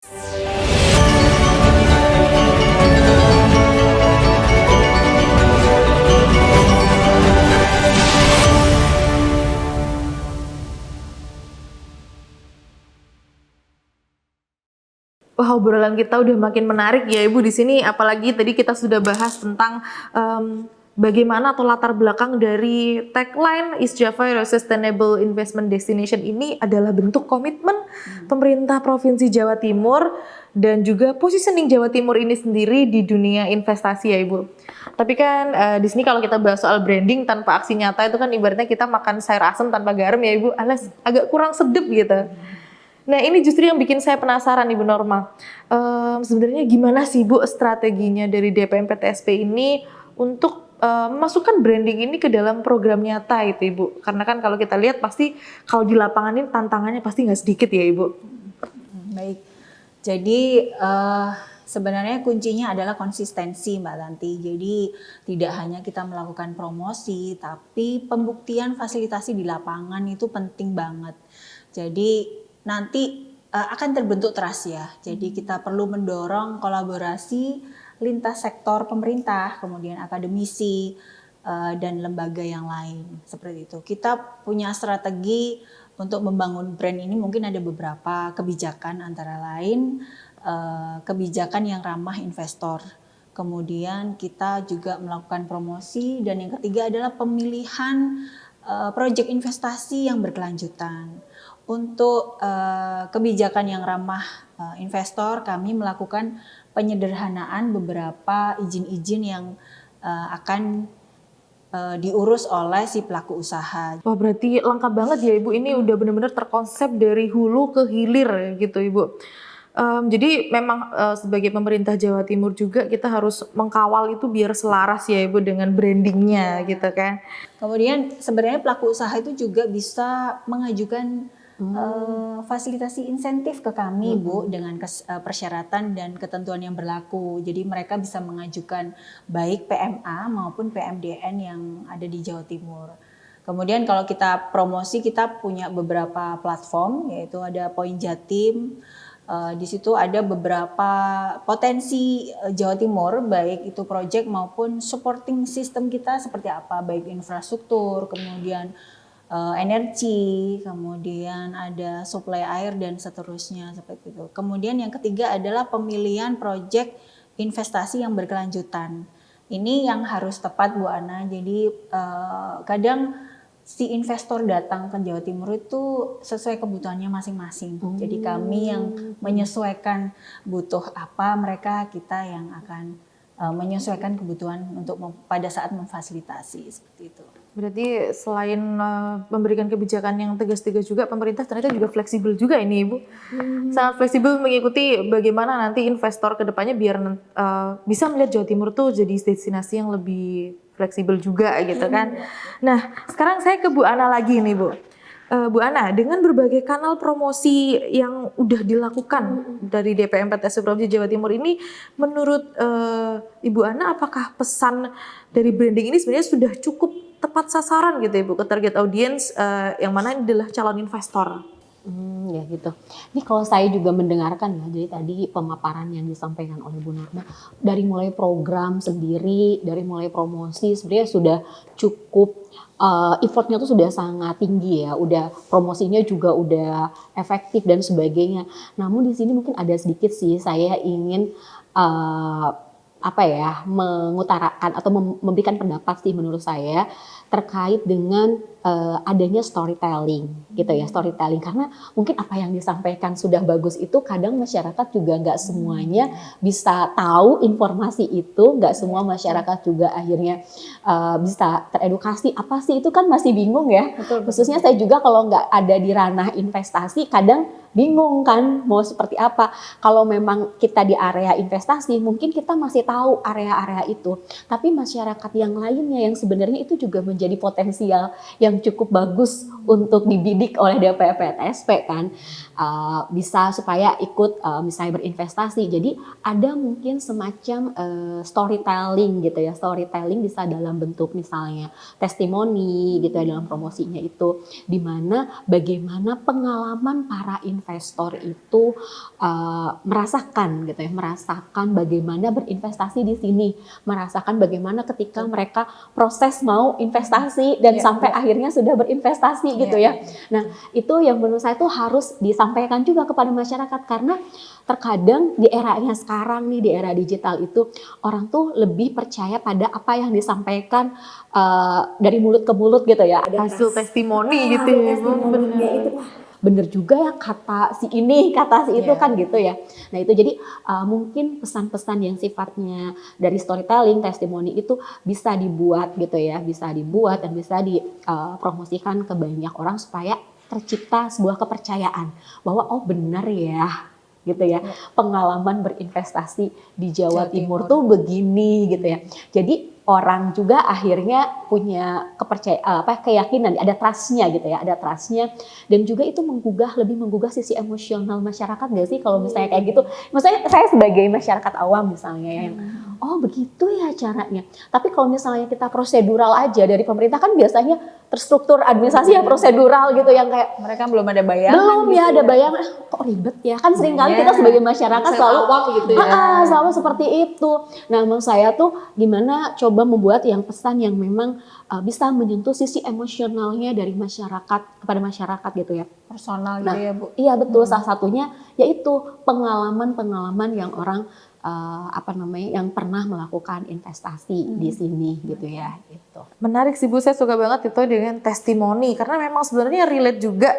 Wah, obrolan kita udah makin menarik ya Ibu di sini, apalagi tadi kita sudah bahas tentang bagaimana atau latar belakang dari tagline East Java Sustainable Investment Destination ini adalah bentuk komitmen pemerintah Provinsi Jawa Timur dan juga positioning Jawa Timur ini sendiri di dunia investasi ya Ibu. Tapi kan di sini kalau kita bahas soal branding tanpa aksi nyata itu kan ibaratnya kita makan sayur asem tanpa garam ya Ibu, alias agak kurang sedep gitu. Nah ini justru yang bikin saya penasaran Ibu Norma. Sebenarnya gimana sih Bu strateginya dari DPM PTSP ini untuk memasukkan branding ini ke dalam program nyata itu Ibu? Karena kan kalau kita lihat pasti kalau di lapangan ini tantangannya pasti nggak sedikit ya Ibu. Baik, jadi sebenarnya kuncinya adalah konsistensi Mbak Tanti. Jadi tidak hanya kita melakukan promosi, tapi pembuktian fasilitasi di lapangan itu penting banget. Jadi nanti akan terbentuk trust ya. Jadi kita perlu mendorong kolaborasi lintas sektor pemerintah, kemudian akademisi dan lembaga yang lain seperti itu. Kita punya strategi untuk membangun brand ini, mungkin ada beberapa kebijakan, antara lain kebijakan yang ramah investor. Kemudian kita juga melakukan promosi, dan yang ketiga adalah pemilihan proyek investasi yang berkelanjutan. Untuk kebijakan yang ramah investor, kami melakukan penyederhanaan beberapa izin-izin yang akan diurus oleh si pelaku usaha. Wah berarti lengkap banget ya Ibu, ini udah benar-benar terkonsep dari hulu ke hilir gitu Ibu. Jadi memang sebagai pemerintah Jawa Timur juga kita harus mengkawal itu biar selaras ya Ibu dengan brandingnya gitu kan. Kemudian sebenarnya pelaku usaha itu juga bisa mengajukan fasilitasi insentif ke kami Bu, dengan persyaratan dan ketentuan yang berlaku. Jadi mereka bisa mengajukan baik PMA maupun PMDN yang ada di Jawa Timur. Kemudian kalau kita promosi, kita punya beberapa platform, yaitu ada Poin Jatim. Di situ ada beberapa potensi Jawa Timur, baik itu proyek maupun supporting system kita seperti apa, baik infrastruktur, kemudian energi, kemudian ada suplai air dan seterusnya seperti itu. Kemudian yang ketiga adalah pemilihan proyek investasi yang berkelanjutan. Ini yang harus tepat Bu Ana. Jadi kadang si investor datang ke Jawa Timur itu sesuai kebutuhannya masing-masing. Jadi kami yang menyesuaikan butuh apa mereka, kita yang akan menyesuaikan kebutuhan untuk pada saat memfasilitasi seperti itu. Berarti selain memberikan kebijakan yang tegas-tegas juga, pemerintah ternyata juga fleksibel juga ini Ibu. Sangat fleksibel mengikuti bagaimana nanti investor ke depannya biar bisa melihat Jawa Timur tuh jadi destinasi yang lebih fleksibel juga gitu kan. Nah sekarang saya ke Bu Ana lagi nih Bu. Bu Ana, dengan berbagai kanal promosi yang udah dilakukan dari DPM PTSP Provinsi Jawa Timur ini, menurut Ibu Ana apakah pesan dari branding ini sebenarnya sudah cukup tepat sasaran gitu Ibu ke target audience yang mana ini adalah calon investor? Ya gitu. Ini kalau saya juga mendengarkan ya, jadi tadi pemaparan yang disampaikan oleh Bu Norma, dari mulai program sendiri, dari mulai promosi sebenarnya sudah cukup, effortnya tuh sudah sangat tinggi ya, udah promosinya juga udah efektif dan sebagainya. Namun di sini mungkin ada sedikit sih saya ingin mengutarakan atau memberikan pendapat sih menurut saya terkait dengan adanya storytelling gitu ya, storytelling, karena mungkin apa yang disampaikan sudah bagus itu kadang masyarakat juga nggak semuanya bisa tahu informasi itu, nggak semua masyarakat juga akhirnya bisa teredukasi apa sih itu, kan masih bingung ya. Betul. Khususnya saya juga kalau nggak ada di ranah investasi kadang bingung kan mau seperti apa. Kalau memang kita di area investasi mungkin kita masih tahu area-area itu, tapi masyarakat yang lainnya yang sebenarnya itu juga menjadi menjadi potensial yang cukup bagus untuk dibidik oleh DPP-TSP kan, bisa supaya ikut misalnya berinvestasi. Jadi ada mungkin semacam storytelling gitu ya, storytelling bisa dalam bentuk misalnya testimoni gitu ya dalam promosinya itu, di mana bagaimana pengalaman para investor itu merasakan gitu ya, merasakan bagaimana berinvestasi di sini, merasakan bagaimana ketika mereka proses mau investasi dan sampai akhirnya sudah berinvestasi gitu ya. Nah, itu yang menurut saya itu harus disampaikan juga kepada masyarakat, karena terkadang di eranya sekarang nih, di era digital itu orang tuh lebih percaya pada apa yang disampaikan dari mulut ke mulut gitu ya. Ada Hasil testimoni gitu ya, Bu. testimoninya itu bener juga ya kata si ini, kata si itu kan gitu ya. Nah itu jadi mungkin pesan-pesan yang sifatnya dari storytelling, testimoni itu bisa dibuat gitu ya, bisa dibuat dan bisa dipromosikan ke banyak orang supaya tercipta sebuah kepercayaan bahwa oh benar ya gitu ya, pengalaman berinvestasi di Jawa Timur tuh begini gitu ya. Jadi orang juga akhirnya punya keyakinan, ada trust-nya gitu ya, ada trust-nya, dan juga itu lebih menggugah sisi emosional masyarakat nggak sih kalau misalnya kayak gitu. Maksudnya saya sebagai masyarakat awam misalnya yang oh begitu ya caranya. Tapi kalau misalnya kita prosedural aja dari pemerintah kan biasanya terstruktur administrasi yang prosedural gitu yang kayak Mereka belum ada bayangan. belum ya ada bayangan kok ribet ya kan seringkali kita sebagai masyarakat selalu awam gitu ya. selalu seperti itu. Nah maksud saya tuh gimana coba membuat yang pesan yang memang bisa menyentuh sisi emosionalnya dari masyarakat kepada masyarakat gitu ya. Personal Nah, gitu ya Bu. iya betul, salah satunya yaitu pengalaman-pengalaman yang orang yang pernah melakukan investasi di sini gitu ya gitu. Menarik sih Bu, saya suka banget itu dengan testimoni karena memang sebenarnya relate juga.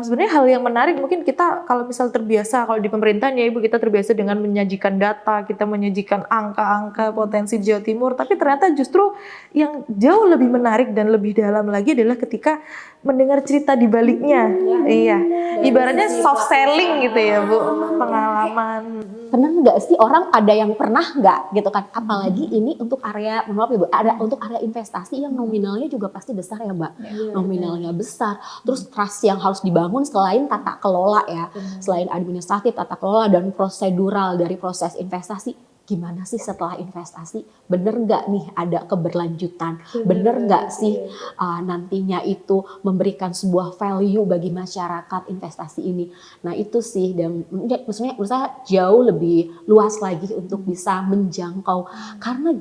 Sebenarnya hal yang menarik mungkin kita kalau misal terbiasa kalau di pemerintahan ya Ibu kita terbiasa dengan menyajikan data, kita menyajikan angka-angka potensi Jawa Timur, tapi ternyata justru yang jauh lebih menarik dan lebih dalam lagi adalah ketika mendengar cerita di baliknya. Iya. Ibaratnya soft selling gitu ya Bu, pengalaman. Pernah nggak sih orang ada yang pernah nggak gitu kan, apalagi ini untuk area maaf Ibu, ada untuk area investasi yang nominalnya juga pasti besar ya Mbak, nominalnya besar, terus trust yang harus dibangun selain tata kelola ya, selain administratif, tata kelola dan prosedural dari proses investasi. Gimana sih setelah investasi, bener nggak nih ada keberlanjutan, bener nggak sih nantinya itu memberikan sebuah value bagi masyarakat investasi ini. Nah itu sih, dan maksudnya menurut saya jauh lebih luas lagi untuk bisa menjangkau, karena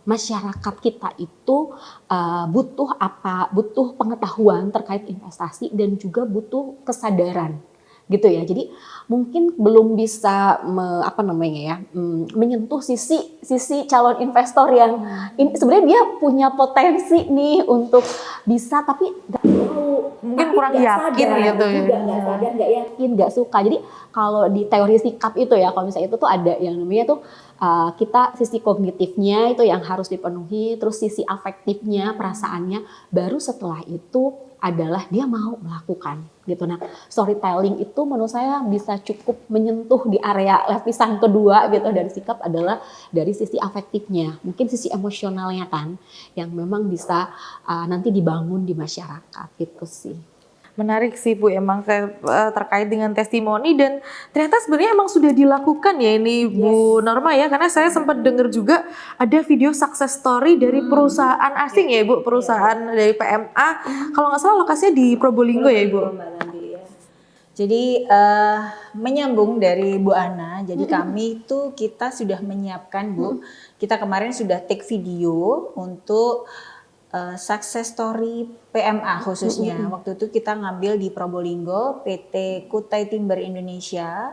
masyarakat kita itu butuh pengetahuan terkait investasi dan juga butuh kesadaran gitu ya. Jadi mungkin belum bisa menyentuh sisi calon investor yang sebenarnya dia punya potensi nih untuk bisa tapi nggak tahu, Mungkin kurang yakin gitu ya. nggak sadar, nggak yakin, nggak suka. Jadi kalau di teori sikap itu ya, kalau misalnya itu tuh ada yang namanya tuh kita sisi kognitifnya itu yang harus dipenuhi, terus sisi afektifnya, perasaannya, baru setelah itu adalah dia mau melakukan gitu. Nah, storytelling itu menurut saya bisa cukup menyentuh di area lapisan kedua gitu dari sikap, adalah dari sisi afektifnya, mungkin sisi emosionalnya kan, yang memang bisa nanti dibangun di masyarakat gitu sih. Menarik sih Bu, emang terkait dengan testimoni, dan ternyata sebenarnya emang sudah dilakukan ya ini Bu Norma ya, karena saya sempat dengar juga ada video success story dari perusahaan asing ya Ibu, perusahaan dari PMA, kalau nggak salah lokasinya di Probolinggo ya Ibu. Jadi menyambung dari Bu Ana, jadi kami itu kita sudah menyiapkan Bu, kita kemarin sudah take video untuk success story PMA khususnya. Waktu itu kita ngambil di Probolinggo, PT Kutai Timber Indonesia.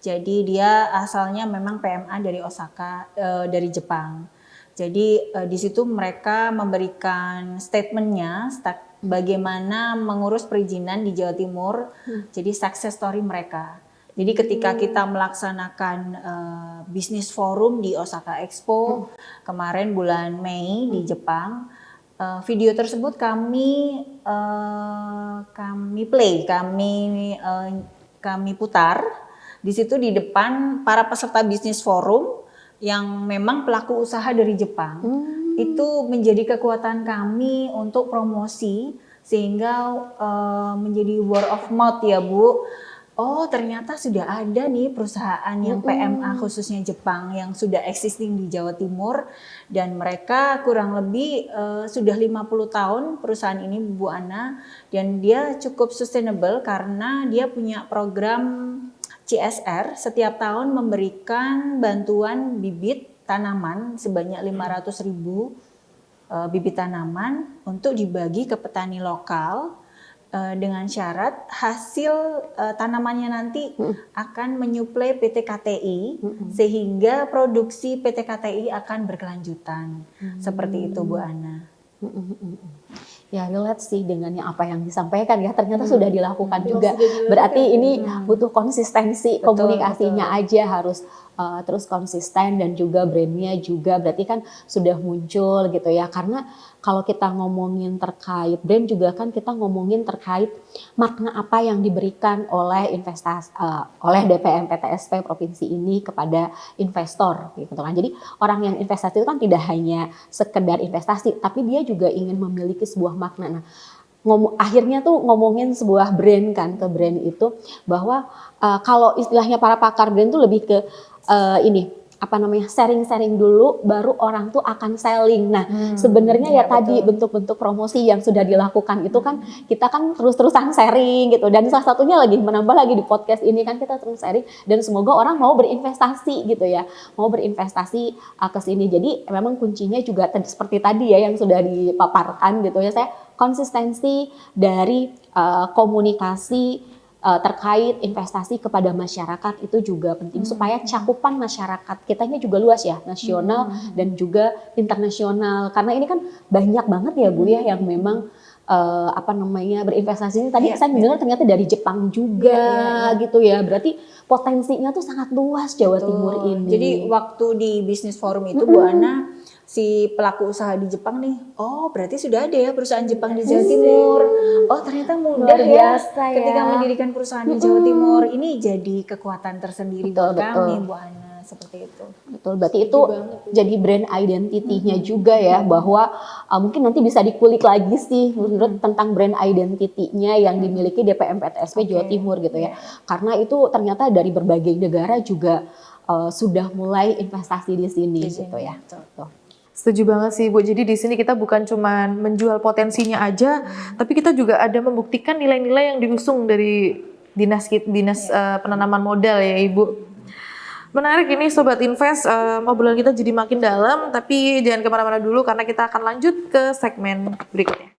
Jadi dia asalnya memang PMA dari Osaka, dari Jepang. Jadi di situ mereka memberikan statementnya bagaimana mengurus perizinan di Jawa Timur. Jadi success story mereka. Jadi ketika kita melaksanakan bisnis forum di Osaka Expo kemarin bulan Mei di Jepang, video tersebut kami putar di situ di depan para peserta bisnis forum yang memang pelaku usaha dari Jepang. Itu menjadi kekuatan kami untuk promosi sehingga menjadi word of mouth ya Bu. Oh ternyata sudah ada nih perusahaan yang PMA khususnya Jepang yang sudah existing di Jawa Timur dan mereka kurang lebih sudah 50 tahun perusahaan ini Bu Ana, dan dia cukup sustainable karena dia punya program CSR setiap tahun memberikan bantuan bibit tanaman sebanyak 500.000 bibit tanaman untuk dibagi ke petani lokal. Dengan syarat hasil tanamannya nanti akan menyuplai PT KTI sehingga produksi PT KTI akan berkelanjutan. Seperti itu Bu Ana. Ya, relate sih dengan apa yang disampaikan ya, ternyata sudah dilakukan juga. Berarti ini butuh konsistensi komunikasinya aja harus terus konsisten, dan juga brandnya juga berarti kan sudah muncul gitu ya. Karena kalau kita ngomongin terkait brand juga kan kita ngomongin terkait makna apa yang diberikan oleh oleh DPM PTSP provinsi ini kepada investor gitu kan. Jadi orang yang investasi itu kan tidak hanya sekedar investasi, tapi dia juga ingin memiliki sebuah makna. Nah, akhirnya tuh ngomongin sebuah brand kan, ke brand itu bahwa kalau istilahnya para pakar brand tuh lebih ke sharing-sharing dulu baru orang tuh akan selling. Nah, sebenarnya ya tadi bentuk-bentuk promosi yang sudah dilakukan itu kan kita kan terus-terusan sharing gitu, dan salah satunya lagi menambah lagi di podcast ini kan kita terus sharing, dan semoga orang mau berinvestasi gitu ya, mau berinvestasi ke sini. Jadi memang kuncinya juga seperti tadi ya yang sudah dipaparkan gitu ya, saya konsistensi dari komunikasi terkait investasi kepada masyarakat itu juga penting supaya cakupan masyarakat kitanya juga luas ya, nasional dan juga internasional, karena ini kan banyak banget ya Bu ya yang memang berinvestasi. Tadi saya mendengar ternyata dari Jepang juga gitu ya, berarti potensinya tuh sangat luas Jawa Timur ini. Jadi waktu di bisnis forum itu Bu Ana, si pelaku usaha di Jepang nih, oh berarti sudah ada ya perusahaan Jepang di Jawa Timur. Oh ternyata mudah ya ketika mendirikan perusahaan di Jawa Timur. Ini jadi kekuatan tersendiri buat kami Bu Ana, seperti itu. Betul, berarti itu jadi brand identity-nya juga ya, bahwa mungkin nanti bisa dikulik lagi sih menurut tentang brand identity-nya yang dimiliki DPM PTSP Jawa Timur gitu ya. Karena itu ternyata dari berbagai negara juga sudah mulai investasi di sini gitu ya. Setuju banget sih Bu. Jadi di sini kita bukan cuma menjual potensinya aja, tapi kita juga ada membuktikan nilai-nilai yang diusung dari dinas penanaman modal ya Ibu. Menarik ini Sobat Invest, obrolan kita jadi makin dalam, tapi jangan kemana-mana dulu karena kita akan lanjut ke segmen berikutnya.